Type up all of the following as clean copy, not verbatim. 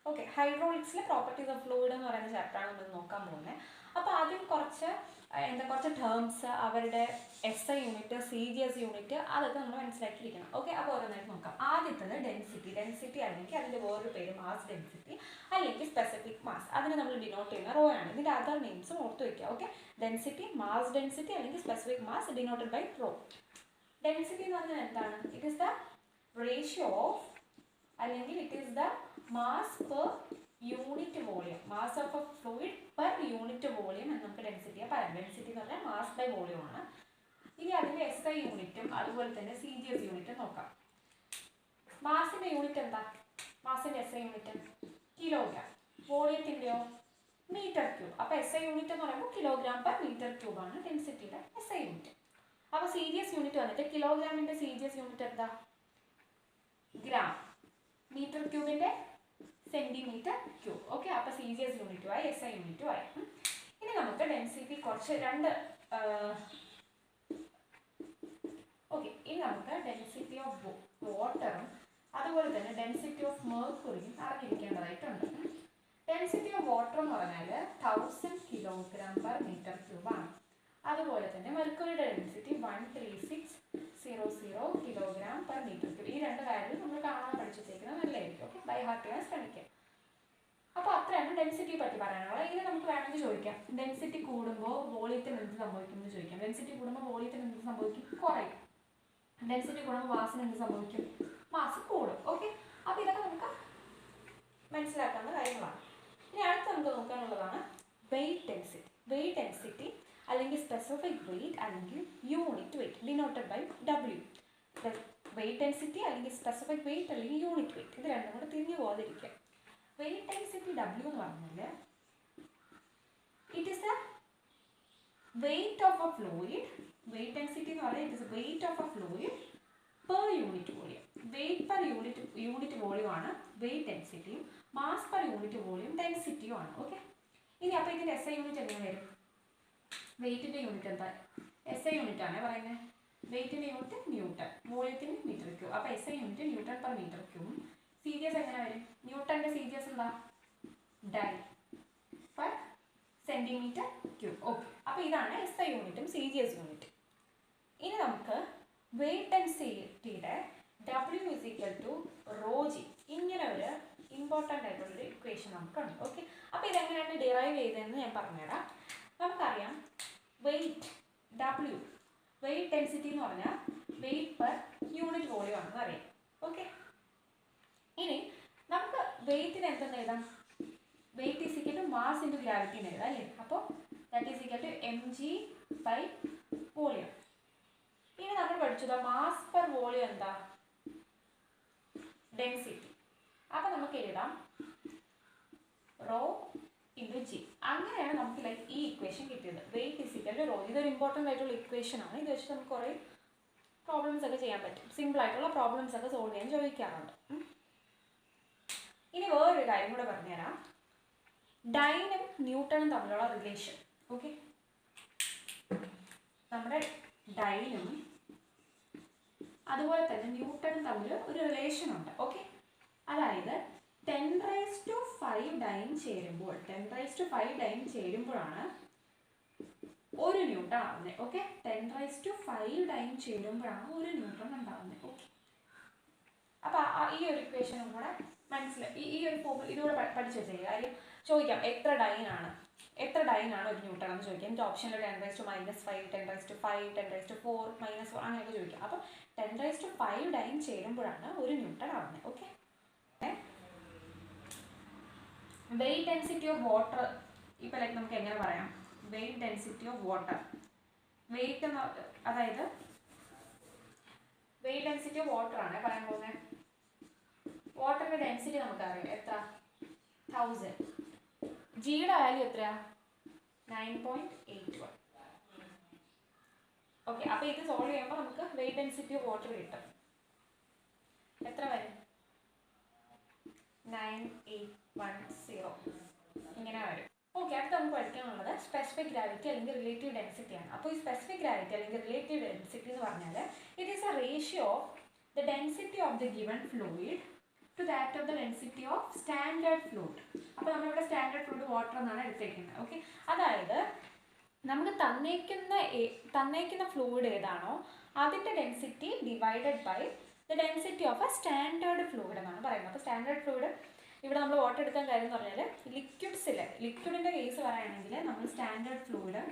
Okay, ഹൈഡ്രോളിക്സിലെ properties of fluid എന്ന് പറയുന്ന ചാപ്റ്ററാണ് നമ്മൾ നോക്കാൻ പോകുന്നത്. അപ്പോൾ ആദ്യം കുറച്ച് ടേംസ്, അവരുടെ SI യൂണിറ്റ്, CGS യൂണിറ്റ്, അതൊക്കെ നമ്മൾ മനസ്സിലാക്കിയിരിക്കണം. ഓക്കെ, അപ്പോൾ ഓരോന്നായിട്ട് നോക്കാം. ആദ്യത്തത് ഡെൻസിറ്റി അല്ലെങ്കിൽ അതിൻ്റെ വേറൊരു പേര് മാസ് ഡെൻസിറ്റി അല്ലെങ്കിൽ സ്പെസിഫിക് മാസ്. അതിന് നമ്മൾ ഡിനോട്ട് ചെയ്യുന്ന റോ ആണ്. ഇതിൻ്റെ അതർ നെയിംസും ഓർത്ത് വയ്ക്കുക. ഓക്കെ, ഡെൻസിറ്റി, മാസ് ഡെൻസിറ്റി അല്ലെങ്കിൽ specific mass denoted by rho. Density എന്ന് പറഞ്ഞാൽ എന്താണ്? It is the ratio of അല്ലെങ്കിൽ it is the mass per unit volume, mass of a fluid per unit volume എന്ന് നമുക്ക് ഡെൻസിറ്റിയെ പറയാം. ഡെൻസിറ്റി എന്ന് പറഞ്ഞാൽ മാസ് ബൈ വോളിയം ആണ്. ഇനി അതിൻ്റെ SI യൂണിറ്റും അതുപോലെ തന്നെ CGS യൂണിറ്റും നോക്കാം. മാസിൻ്റെ യൂണിറ്റ് എന്താ? മാസിൻ്റെ SI യൂണിറ്റ് കിലോഗ്രാം, വോളിയത്തിൻ്റെയോ മീറ്റർ ക്യൂബ്. അപ്പോൾ SI യൂണിറ്റ് എന്ന് പറയുമ്പോൾ കിലോഗ്രാം പെർ മീറ്റർ ക്യൂബ് ആണ് ഡെൻസിറ്റിയുടെ SI യൂണിറ്റ്. അപ്പോൾ CGS യൂണിറ്റ് വന്നിട്ട് കിലോഗ്രാമിൻ്റെ CGS യൂണിറ്റ് എന്താ? ഗ്രാം. മീറ്റർ ക്യൂബിൻ്റെ സെൻറ്റിമീറ്റർ ക്യൂബ്. ഓക്കെ, അപ്പോൾ CGS യൂണിറ്റുമായി SI യൂണിറ്റുമായി. ഇനി നമുക്ക് ഡെൻസിറ്റി ഇനി നമുക്ക് ഡെൻസിറ്റി ഓഫ് വാട്ടറും അതുപോലെ തന്നെ ഡെൻസിറ്റി ഓഫ് മെർക്കുറിയും അറിഞ്ഞിരിക്കേണ്ടതായിട്ടുണ്ട്. ഡെൻസിറ്റി ഓഫ് വാട്ടർ എന്ന് പറഞ്ഞാൽ 1000 കിലോഗ്രാം പെർ മീറ്റർ ക്യൂബ് ആണ്. അതുപോലെ തന്നെ മെർക്കുറിയുടെ density 13600 kilogram per metre cube. ഈ രണ്ട് കാര്യങ്ങൾ നമ്മൾ കാണാൻ പഠിച്ചിരിക്കുന്നത് നല്ലതായിരിക്കും. ഓക്കെ, ബൈ ഹാർട്ട് ചെയ്യാൻ ശ്രമിക്കുക. അപ്പോൾ അത്രയാണ് ഡെൻസിറ്റി പറ്റി പറയാനുള്ളത്. ഇത് നമുക്ക് വേണമെങ്കിൽ ചോദിക്കാം, ഡെൻസിറ്റി കൂടുമ്പോൾ വോളിയത്തിന് എന്ത് സംഭവിക്കും എന്ന് ചോദിക്കാം. ഡെൻസിറ്റി കൂടുമ്പോൾ വോളിയത്തിന് എന്ത് സംഭവിക്കും? കുറയും. ഡെൻസിറ്റി കൂടുമ്പോൾ മാസിന് എന്ത് സംഭവിക്കും? മാസ് കൂടും. ഓക്കെ, അപ്പോൾ ഇതൊക്കെ നമുക്ക് മനസ്സിലാക്കാവുന്ന കാര്യങ്ങളാണ്. ഇനി അടുത്ത് നമുക്ക് നോക്കാനുള്ളതാണ് വെയിറ്റ് ഡെൻസിറ്റി. വെയിറ്റ് ഡെൻസിറ്റി അല്ലെങ്കിൽ സ്പെസിഫിക് വെയിറ്റ് അല്ലെങ്കിൽ unit weight denoted by W. Weight density അല്ലെങ്കിൽ സ്പെസിഫിക് വെയിറ്റ് അല്ലെങ്കിൽ യൂണിറ്റ് വെയിറ്റ്, ഇത് രണ്ടും കൂടെ തിരിഞ്ഞു പോകാതിരിക്കുക. വെയിറ്റ് ഡെൻസിറ്റി W എന്ന് പറഞ്ഞാൽ it is the weight of a fluid. Weight density എന്ന് പറഞ്ഞാൽ it is weight of a fluid per unit volume. Weight per unit volume ആണ് വെയിറ്റ് ഡെൻസിറ്റിയും, മാസ് പെർ യൂണിറ്റ് വോളിയം ഡെൻസിറ്റിയും ആണ്. ഓക്കെ, ഇനി അപ്പോൾ ഇതിൻ്റെ SI യൂണിറ്റ് എങ്ങനെ വരും? വെയിറ്റിൻ്റെ യൂണിറ്റ് എന്താ? SI യൂണിറ്റ് ആണ് പറയുന്നത്. വെയിറ്റിൻ്റെ യൂണിറ്റ് ന്യൂട്ടൺ, വോളിയത്തിന് മീറ്റർ ക്യൂബ്. അപ്പോൾ SI unit newton per metre ക്യൂബും. CGS എങ്ങനെ വരും? ന്യൂട്ടൻ്റെ CGS എന്താ? Dyne per centimetre cube. Okay, അപ്പോൾ ഇതാണ് SI യൂണിറ്റും CGS യൂണിറ്റും. ഇനി നമുക്ക് വെയിറ്റ് ഡെൻസിറ്റിയുടെ W is equal to ρg, ഇങ്ങനെ ഒരു ഇമ്പോർട്ടൻ്റ് ആയിട്ടുള്ളൊരു ഇക്വേഷൻ നമുക്കുണ്ട്. ഓക്കെ, അപ്പോൾ ഇതെങ്ങനെയാണ് ഡിറൈവ് ചെയ്തതെന്ന് ഞാൻ പറഞ്ഞുതരാം. നമുക്കറിയാം വെയിറ്റ് W, വെയിറ്റ് ഡെൻസിറ്റി എന്ന് പറഞ്ഞാൽ വെയിറ്റ് പെർ യൂണിറ്റ് വോളിയം ആണെന്ന് അറിയാം. ഓക്കെ, ഇനി നമുക്ക് വെയിറ്റിന് എന്തെന്ന് എഴുതാം? Weight is equal to mass into gravity എന്ന് എഴുതാം അല്ലേ? അപ്പോൾ that is equal to mg by volume. ഇനി നമ്മൾ പഠിച്ചത് മാസ് പെർ വോളിയം എന്താ? ഡെൻസിറ്റി. അപ്പോൾ നമുക്ക് എഴുതാം റോ ഇൻറ്റു ജി. അങ്ങനെയാണ് നമുക്ക് ഈ ഇക്വേഷൻ കിട്ടിയത്. Weight is equal to rho. ഇതൊരു ഇമ്പോർട്ടൻ്റ് ആയിട്ടുള്ള ഇക്വേഷൻ ആണ്. ഇത് വെച്ചിട്ട് നമുക്ക് കുറേ പ്രോബ്ലംസ് ഒക്കെ ചെയ്യാൻ പറ്റും. സിമ്പിൾ ആയിട്ടുള്ള പ്രോബ്ലംസ് ഒക്കെ സോൾവ് ചെയ്യാൻ ചോദിക്കാറുണ്ട്. ഇനി വേറൊരു കാര്യം കൂടെ പറഞ്ഞുതരാം, ഡൈനും ന്യൂട്ടണും തമ്മിലുള്ള റിലേഷൻ. ഓക്കെ, നമ്മുടെ ഡൈനും അതുപോലെ തന്നെ ന്യൂട്ടണും തമ്മിൽ ഒരു റിലേഷൻ ഉണ്ട്. ഓക്കെ, അതായത് 10⁵ ഡൈൻ ചേരുമ്പോൾ 10⁵ ഡൈൻ ചേരുമ്പോഴാണ് ഒരു ന്യൂട്ടൺ ആവുന്നത്. ഓക്കെ, 10⁵ ഡൈൻ ചേരുമ്പോഴാണ് ഒരു ന്യൂട്ടൺ ഉണ്ടാവുന്നത്. ഓക്കെ, അപ്പോൾ ഈ ഒരു ഇക്വേഷനും കൂടെ മനസ്സിലായി, ഈ ഒരു ഫോർമുല ഇതുകൂടെ പഠിച്ചു വെച്ചേക്കുക. കാര്യം ചോദിക്കാം എത്ര ഡൈൻ ആണ് ഒരു ന്യൂട്ടൺ എന്ന് ചോദിക്കാം. എൻ്റെ ഓപ്ഷനിൽ 10⁻⁻5, 10⁵5, 10⁻⁴ -4 അങ്ങനെയൊക്കെ ചോദിക്കാം. അപ്പോൾ 10⁵ ഡൈൻ ചേരുമ്പോഴാണ് ഒരു ന്യൂട്ടൺ ആവുന്നത്. Okay, weight density of water ഇപ്പോൾ നമുക്ക് എങ്ങനെ പറയാം? Weight density of water, weight അതായത് വെയിറ്റ് ഡെൻസിറ്റി ഓഫ് വാട്ടർ ആണ് പറയാൻ പോകുന്നത്. വാട്ടറിൻ്റെ ഡെൻസിറ്റി നമുക്കറിയാം എത്ര? 1000. ജിയുടെ വാല്യൂ എത്രയാ? 9.81. ഓക്കെ, അപ്പോൾ ഇത് സോൾവ് ചെയ്യുമ്പോൾ നമുക്ക് വെയിറ്റ് ഡെൻസിറ്റി ഓഫ് വാട്ടർ കിട്ടും. എത്ര വരും? 9810 ഇങ്ങനെ വരും. ഓക്കെ, അടുത്ത് നമുക്ക് പഠിക്കാനുള്ളത് സ്പെസിഫിക് ഗ്രാവിറ്റി അല്ലെങ്കിൽ റിലേറ്റീവ് ഡെൻസിറ്റി ആണ്. അപ്പോൾ ഈ സ്പെസിഫിക് ഗ്രാവിറ്റി അല്ലെങ്കിൽ റിലേറ്റീവ് ഡെൻസിറ്റി എന്ന് പറഞ്ഞാൽ it is A ratio of the density of the given fluid to that of the density of standard fluid. അപ്പോൾ നമ്മളിവിടെ സ്റ്റാൻഡേർഡ് ഫ്ലൂയിഡ് വാട്ടർ എന്നാണ് എടുത്തേക്കുന്നത്. ഓക്കെ, അതായത് നമുക്ക് തന്നേക്കുന്ന ഫ്ലൂയിഡ് ഏതാണോ അതിൻ്റെ density divided by the density of a standard fluid എന്നാണ് പറയുന്നത്. അപ്പോൾ സ്റ്റാൻഡേർഡ് ഫ്ലൂയിഡ് ഇവിടെ നമ്മൾ വാട്ടർ എടുക്കാൻ കാര്യം എന്ന് പറഞ്ഞാൽ ലിക്വിഡിൻ്റെ കേസ് പറയുകയാണെങ്കിൽ നമ്മൾ സ്റ്റാൻഡേർഡ് ഫ്ലൂയിഡ്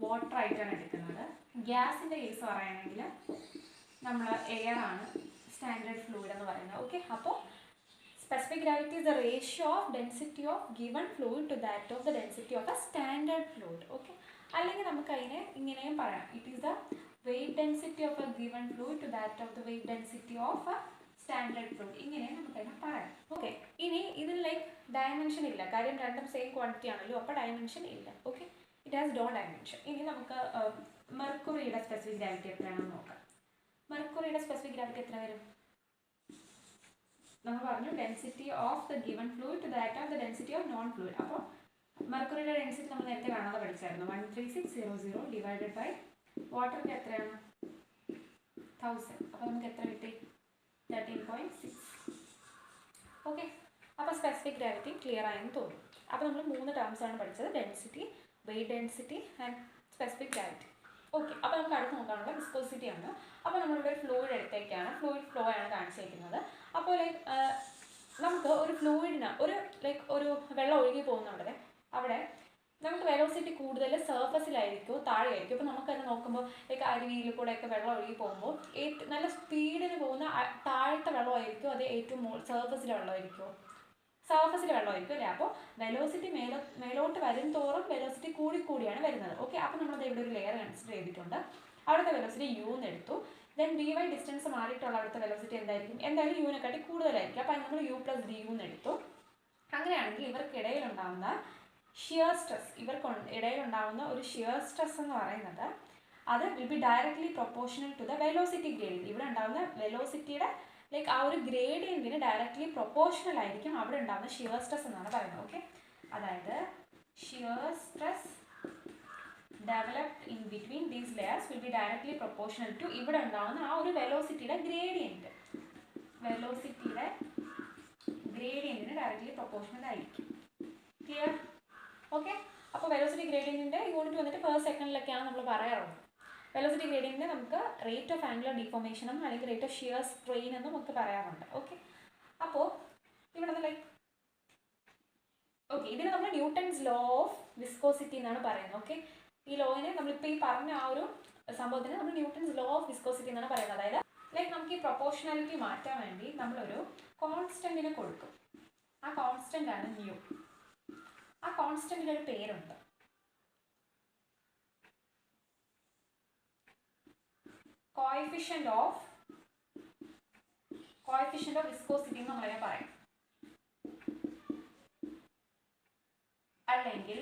വാട്ടർ ആയിട്ടാണ് എടുക്കുന്നത്. ഗ്യാസിൻ്റെ കേസ് പറയുകയാണെങ്കിൽ നമ്മൾ എയർ ആണ് സ്റ്റാൻഡേർഡ് ഫ്ലൂയിഡ് എന്ന് പറയുന്നത്. ഓക്കെ, അപ്പോൾ specific gravity is the ratio of density of given fluid to that of the density of a standard fluid. Okay, അല്ലെങ്കിൽ നമുക്ക് അതിനെ ഇങ്ങനെയും പറയാം, it is the weight density of a given fluid to that of the weight density of a standard fluid. ഇങ്ങനെയും നമുക്ക് അതിനെ പറയാം. Okay, ഇനി ഇതിൽ ലൈക്ക് ഡയമെൻഷൻ ഇല്ല, കാര്യം രണ്ടും സെയിം ക്വാണ്ടിറ്റി ആണല്ലോ, അപ്പോൾ ഡയമെൻഷൻ ഇല്ല. Okay, it has no dimension. ഇനി നമുക്ക് മെർക്കുറിയുടെ സ്പെസിഫിക് ഗ്രാവിറ്റി എത്രയാണെന്ന് നോക്കാം. മെർക്കുറിയുടെ സ്പെസിഫിക് ഗ്രാവിറ്റി എത്ര വരും? നമ്മൾ പറഞ്ഞു density of the given fluid to that of the density of non fluid. അപ്പോൾ മെർക്കുറിയുടെ ഡെൻസിറ്റി നമ്മൾ നേരത്തെ കാണാതെ പഠിച്ചായിരുന്നു, 13600 ഡിവൈഡഡ് ബൈ വാട്ടറിൻ്റെ എത്രയാണ് 1000. അപ്പോൾ നമുക്ക് എത്ര കിട്ടി? 13.6. ഓക്കെ, അപ്പോൾ സ്പെസിഫിക് ഗ്രാവിറ്റി ക്ലിയർ ആയെന്ന് തോന്നും. അപ്പോൾ നമ്മൾ 3 ടേംസ് ആണ് പഠിച്ചത്, density, weight density and specific gravity. Okay, അപ്പോൾ നമുക്ക് അടുത്ത് നോക്കാനുള്ള വിസ്കോസിറ്റി ആണ്. അപ്പോൾ നമ്മളിവിടെ ഫ്ലൂയിഡ് എടുത്തേക്കാണ്, ഫ്ലൂയിഡ് ഫ്ലോ ആണ് കാണിച്ചിരിക്കുന്നത്. അപ്പോൾ നമുക്ക് ഒരു ഫ്ലൂയിഡിന് ഒരു വെള്ളം ഒഴുകി പോകുന്നുണ്ടല്ലേ, അവിടെ നമുക്ക് വെലോസിറ്റി കൂടുതൽ സർഫസിലായിരിക്കും താഴെയായിരിക്കും. അപ്പോൾ നമുക്കത് നോക്കുമ്പോൾ അരുവിയിൽ കൂടെയൊക്കെ വെള്ളം ഒഴുകി പോകുമ്പോൾ നല്ല സ്പീഡിന് പോകുന്ന താഴത്തെ വെള്ളമായിരിക്കും, അത് ഏറ്റവും സർഫസിലെ വെള്ളമായിരിക്കും അല്ലേ. അപ്പോൾ വെലോസിറ്റി മേലോട്ട് വരും തോറും വെലോസിറ്റി കൂടിയാണ് വരുന്നത്. ഓക്കെ, അപ്പോൾ നമ്മളത് ഇവിടെ ഒരു ലെയർ കൺസിഡർ ചെയ്തിട്ടുണ്ട്. അവിടുത്തെ വെലോസിറ്റി യു എന്ന് എടുത്തു. ദെൻ ഡി വൈ ഡിസ്റ്റൻസ് മാറിയിട്ടുള്ള അവിടുത്തെ വെലോസിറ്റി എന്തായാലും യുവിനെക്കാട്ടി കൂടുതലായിരിക്കും. അപ്പോൾ നമ്മൾ യു പ്ലസ് ഡി യു എന്ന് എടുത്തു. അങ്ങനെയാണെങ്കിൽ ഇവർക്കിടയിലുണ്ടാകുന്ന ഷിയർ സ്ട്രെസ്, ഇടയിലുണ്ടാകുന്ന ഒരു ഷിയർ സ്ട്രെസ് എന്ന് പറയുന്നത് അത് will be directly proportional to the velocity gradient. ഇവിടെ ഉണ്ടാകുന്ന വെലോസിറ്റിയുടെ ആ ഒരു ഗ്രേഡിയൻറ്റിന് ഡയറക്ട്ലി പ്രൊപ്പോർഷണൽ ആയിരിക്കും അവിടെ ഉണ്ടാകുന്ന ഷിയർ സ്ട്രെസ് എന്നാണ് പറയുന്നത്. ഓക്കെ, അതായത് shear stress developed in between these layers will be directly proportional to ഇവിടെ ഉണ്ടാകുന്ന ആ ഒരു വെലോസിറ്റിയുടെ ഗ്രേഡിയൻറ്റ്. ഗ്രേഡിയൻറ്റിന് ഡയറക്ട്ലി പ്രൊപ്പോർഷണൽ ആയിരിക്കും. ക്ലിയർ? ഓക്കെ, അപ്പോൾ വെലോസിറ്റി ഗ്രേഡിയൻറ്റിൻ്റെ യൂണിറ്റ് വന്നിട്ട് പെർ സെക്കൻഡിലൊക്കെയാണ് നമ്മൾ പറയാറുള്ളത്. വെലോസിറ്റി ഗ്രേഡിയൻറ്റിനെ നമുക്ക് റേറ്റ് ഓഫ് ആംഗുലർ ഡിഫോർമേഷനും അല്ലെങ്കിൽ റേറ്റ് ഓഫ് ഷിയർ സ്ട്രെയിൻ എന്നും നമുക്ക് പറയാറുണ്ട്. ഓക്കെ, അപ്പോൾ ഇവിടെ നിന്ന് ഇതിനെ നമ്മൾ ന്യൂട്ടൺസ് ലോ ഓഫ് വിസ്കോസിറ്റി എന്നാണ് പറയുന്നത്. ഓക്കെ, ഈ ലോയിനെ നമ്മളിപ്പോൾ ഈ പറഞ്ഞ ആ ഒരു സംഭവത്തിന് നമ്മൾ ന്യൂട്ടൺസ് ലോ ഓഫ് വിസ്കോസിറ്റി എന്നാണ് പറയുന്നത്. അതായത് നമുക്ക് ഈ പ്രൊപ്പോർഷണാലിറ്റി മാറ്റാൻ വേണ്ടി നമ്മളൊരു കോൺസ്റ്റന്റിനെ കൊടുക്കും. ആ കോൺസ്റ്റന്റ് ആണ് ന്യൂ. ആ കോൺസ്റ്റന്റിന് ഒരു പേരുണ്ട്, കോഎഫിഷ്യന്റ് ഓഫ് വിസ്കോസിറ്റി എന്ന് നമ്മളതിനെ പറയും. അല്ലെങ്കിൽ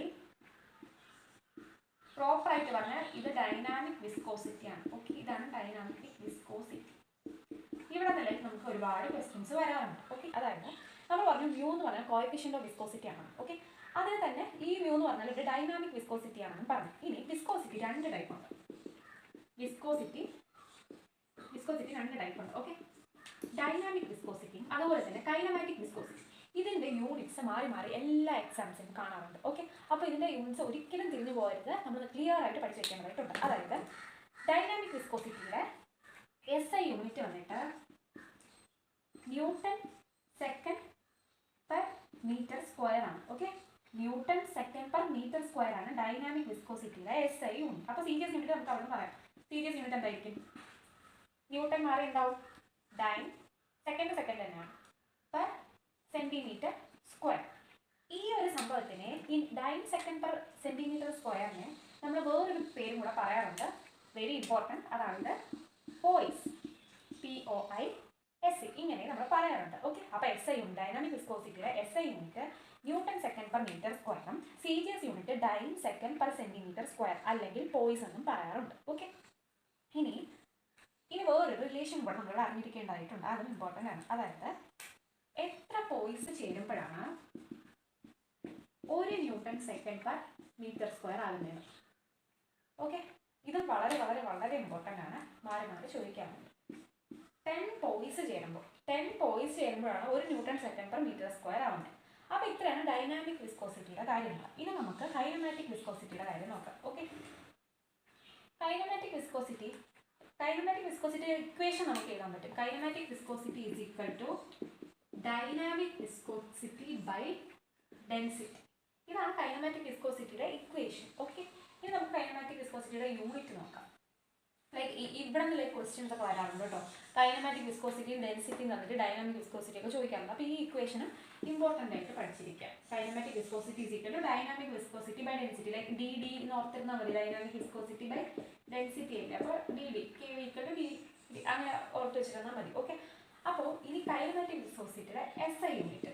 പ്രോപ്പറായിട്ട് പറഞ്ഞാൽ ഇത് ഡൈനാമിക് വിസ്കോസിറ്റി ആണ്. ഓക്കെ, ഇതാണ് ഡൈനാമിക് വിസ്കോസിറ്റി. ഇവിടെ നിലയിൽ നമുക്ക് ഒരുപാട് ക്വസ്റ്റ്യൻസ് വരാറുണ്ട്. ഓക്കെ, അതായത് നമ്മൾ പറഞ്ഞു മ്യൂ എന്ന് പറഞ്ഞാൽ കോഎഫിഷ്യന്റ് ഓഫ് വിസ്കോസിറ്റി ആണ്. ഓക്കെ, അതിന് തന്നെ ഈ മ്യൂ എന്ന് പറഞ്ഞാൽ ഇവിടെ ഡൈനാമിക് വിസ്കോസിറ്റി ആണെന്ന് പറഞ്ഞു. ഇനി വിസ്കോസിറ്റി 2 ടൈപ്പ് ഉണ്ട്. വിസ്കോസിറ്റി 2 ടൈപ്പ് ഉണ്ട്. ഓക്കെ, ഡൈനാമിക് വിസ്കോസിറ്റിയും അതുപോലെ തന്നെ കൈനമാറ്റിക് വിസ്കോസിറ്റി. ഇതിൻ്റെ യൂണിറ്റ്സ് മാറി എല്ലാ എക്സാംസിനും കാണാറുണ്ട്. ഓക്കെ, അപ്പോൾ ഇതിൻ്റെ യൂണിറ്റ്സ് ഒരിക്കലും തിരിഞ്ഞു പോകരുത്, നമ്മൾ ക്ലിയർ ആയിട്ട് പഠിച്ചു വയ്ക്കേണ്ടതായിട്ടുണ്ട്. അതായത് ഡൈനാമിക് വിസ്കോസിറ്റിയുടെ SI യൂണിറ്റ് വന്നിട്ട് newton second per metre square ആണ്. Okay, newton second per metre square ആണ് ഡൈനാമിക് വിസ്കോസിറ്റിയുടെ SI യൂണിറ്റ്. അപ്പോൾ സീരിയസ് യൂണിറ്റ് നമുക്ക് അവിടെ നിന്ന് പറയാം. സീരിയസ് യൂണിറ്റ് എന്തായിരിക്കും? ന്യൂട്ടൺ മാറി ഉണ്ടാവും, ഡൈൻ സെക്കൻഡ് തന്നെയാണ്, പെർ സെൻറ്റിമീറ്റർ സ്ക്വയർ. ഈ ഒരു സംഭവത്തിന് ഈ ഡൈൻ സെക്കൻഡ് പെർ സെൻറ്റിമീറ്റർ സ്ക്വയറിന് നമ്മൾ വേറൊരു പേരും കൂടെ പറയാറുണ്ട്, വെരി ഇമ്പോർട്ടൻറ്റ്. അതായത് പോയിസ്, POIS, ഇങ്ങനെ നമ്മൾ പറയാറുണ്ട്. ഓക്കെ, അപ്പോൾ SI യൂണിറ്റ് ഡൈനാമിക് വിസ്കോസിറ്റിയുടെ SI unit newton second per metre സ്ക്വയറും CGS unit dyne second per centimetre square അല്ലെങ്കിൽ പോയിസ് എന്നും പറയാറുണ്ട്. ഓക്കെ, ഇനി വേറൊരു റിലേഷൻ കൂടെ നമ്മൾ അറിഞ്ഞിരിക്കേണ്ടതായിട്ടുണ്ട്, അതും ഇമ്പോർട്ടൻ്റ് ആണ്. അതായത് എത്ര പോയിസ് ചേരുമ്പോഴാണ് 1 newton second per metre square ആകുന്നത്? ഓക്കെ, ഇതും വളരെ വളരെ വളരെ ഇമ്പോർട്ടൻ്റ് ആണ്, മാറി ചോദിക്കാറുണ്ട്. 10 പോയിസ് ചേരുമ്പോൾ 10 പോയിസ് ചെയ്യുമ്പോഴാണ് 1 newton second per metre square ആവുന്നത്. അപ്പോൾ ഇത്രയാണ് ഡൈനാമിക് വിസ്കോസിറ്റിയുടെ കാര്യങ്ങൾ. ഇനി നമുക്ക് കൈനമാറ്റിക് വിസ്കോസിറ്റിയുടെ കാര്യം നോക്കാം. ഓക്കെ, കൈനമാറ്റിക് വിസ്കോസിറ്റി ഇക്വേഷൻ നമുക്ക് എഴുതാൻ പറ്റും. Kinematic viscosity is equal to dynamic viscosity by density. ഇതാണ് കൈനമാറ്റിക് വിസ്കോസിറ്റിയുടെ ഇക്വേഷൻ. ഓക്കെ, ഇനി നമുക്ക് കൈനമാറ്റിക് വിസ്കോസിറ്റിയുടെ യൂണിറ്റ് നോക്കാം. ലൈക്ക് ഇവിടെ നിന്ന് ക്വസ്റ്റ്യൻസ് ഒക്കെ വരാറുണ്ട് കേട്ടോ. കൈനമാറ്റിക് വിസ്കോസിറ്റിയും ഡെൻസിറ്റിയും തന്നിട്ട് ഡൈനാമിക് വിസ്കോസിറ്റി ഒക്കെ ചോദിക്കാറുണ്ട്. അപ്പോൾ ഈ ഇക്വേഷൻ ഇമ്പോർട്ടൻ്റ് ആയിട്ട് പഠിച്ചിരിക്കാം. Kinematic viscosity is equal to dynamic viscosity by density. Like D D എന്ന് ഓർത്തിരുന്നാൽ മതി. ഡൈനാമിക് വിസ്കോസിറ്റി ബൈ ഡെൻസിറ്റി അല്ലേ, അപ്പോൾ D D K equal to D അങ്ങനെ ഓർത്ത് വെച്ചിരുന്നാൽ മതി. ഓക്കെ, അപ്പോൾ ഇനി കൈനമാറ്റിക് വിസ്കോസിറ്റിയുടെ SI യൂണിറ്റ്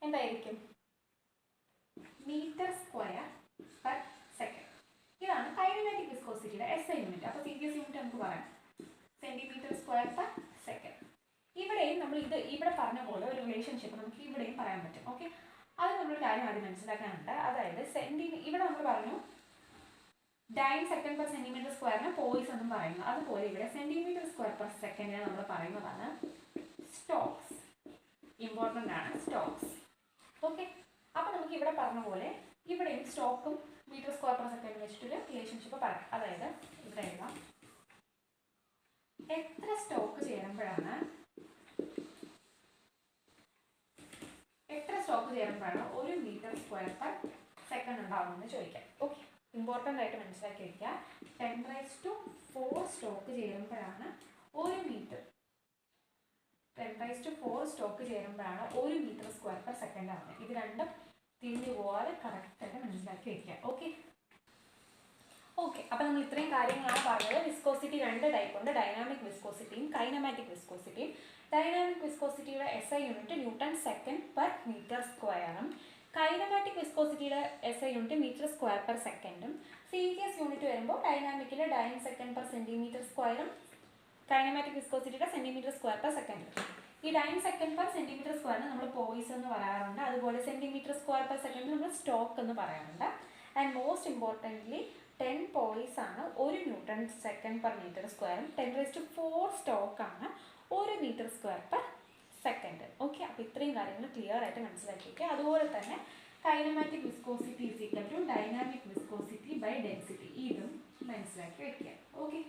എന്തായിരിക്കും? Metre square per second. ഇതാണ് കൈനമാറ്റിക് വിസ്കോസിറ്റിയുടെ SI യൂണിറ്റ്. അപ്പോൾ CGS യൂണിറ്റ് നമുക്ക് പറയാം സെന്റിമീറ്റർ സ്ക്വയർ പെർ സെക്കൻഡ്. ഇവിടെയും നമ്മൾ ഇവിടെ പറഞ്ഞ പോലെ ഒരു റിലേഷൻഷിപ്പ് നമുക്ക് ഇവിടെയും പറയാൻ പറ്റും. ഓക്കെ, അത് നമ്മളൊരു കാര്യം ആദ്യം മനസ്സിലാക്കാനുണ്ട്. അതായത് ഇവിടെ നമ്മൾ പറഞ്ഞു ഡൈൻ സെക്കൻഡ് പെർ സെന്റിമീറ്റർ സ്ക്വയറിന് പോയിസ് എന്നും പറയുന്നു. അതുപോലെ ഇവിടെ സെന്റിമീറ്റർ സ്ക്വയർ പെർ സെക്കൻഡിനെ നമ്മൾ പറയുന്നതാണ് സ്റ്റോക്സ്. ഇമ്പോർട്ടൻ്റ് ആണ് സ്റ്റോക്സ്. ഓക്കെ, അപ്പോൾ നമുക്ക് ഇവിടെ പറഞ്ഞ പോലെ ഇവിടെയും സ്റ്റോക്കും മീറ്റർ സ്ക്വയർ പെർ സെക്കൻഡ് വെച്ചിട്ടൊരു റിലേഷൻഷിപ്പ് പറയാം. അതായത് ഇവിടെ എഴുതാം, എത്ര സ്റ്റോക്ക് ചേരുമ്പോഴാണ് 1 മീറ്റർ സ്ക്വയർ പെർ സെക്കൻഡ് ഉണ്ടാവുമെന്ന് ചോദിക്കാം. ഓക്കെ, ഇമ്പോർട്ടൻ്റ് ആയിട്ട് മനസ്സിലാക്കി വയ്ക്കുക. 10⁴ സ്റ്റോക്ക് ചേരുമ്പോഴാണ് 1 മീറ്റർ 10⁴ സ്റ്റോക്ക് ചേരുമ്പോഴാണ് 1 മീറ്റർ സ്ക്വയർ പെർ സെക്കൻഡ് ആവുന്നത്. ഇത് രണ്ടും തിരിഞ്ഞു പോകാതെ കറക്റ്റായിട്ട് മനസ്സിലാക്കി വയ്ക്കുക. ഓക്കെ, അപ്പോൾ നമ്മൾ ഇത്രയും കാര്യങ്ങളാണ് പറഞ്ഞത്. വിസ്കോസിറ്റി 2 ടൈപ്പ് ഉണ്ട്, ഡൈനാമിക് വിസ്കോസിറ്റിയും കൈനമാറ്റിക് വിസ്കോസിറ്റിയും. ഡൈനാമിക് വിസ്കോസിറ്റിയുടെ SI unit newton second per metre സ്ക്വയറും കൈനമാറ്റിക് വിസ്കോസിറ്റിയുടെ SI unit metre square per സെക്കൻഡും. CGS യൂണിറ്റ് വരുമ്പോൾ ഡൈനാമിക്കിലെ ഡൈൻ സെക്കൻഡ് പെർ സെന്റിമീറ്റർ സ്ക്വയറും കൈനമാറ്റിക് വിസ്കോസിറ്റിയുടെ സെന്റിമീറ്റർ സ്ക്വയർ പെർ സെക്കൻഡും. ഈ ഡൈൻ സെക്കൻഡ് പെർ സെന്റിമീറ്റർ സ്ക്വയറിന് നമ്മൾ പോയിസ് എന്ന് പറയാറുണ്ട്. അതുപോലെ സെന്റിമീറ്റർ സ്ക്വയർ പെർ സെക്കൻഡിൽ നമ്മൾ സ്റ്റോക്ക് എന്ന് പറയാറുണ്ട്. ആൻഡ് മോസ്റ്റ് ഇമ്പോർട്ടൻ്റ്ലി 10 പോയിസ് ആണ് 1 ന്യൂട്ടൺ സെക്കൻഡ് പെർ മീറ്റർ സ്ക്വയറും 10⁴ സ്റ്റോക്കാണ് 1 metre square per second. Okay, അപ്പോൾ ഇത്രയും കാര്യങ്ങൾ ക്ലിയർ ആയിട്ട് മനസ്സിലാക്കിയിരിക്കുക. അതുപോലെ തന്നെ kinematic viscosity is equal to dynamic viscosity by density, ഇതും മനസ്സിലാക്കി വയ്ക്കുക. ഓക്കെ.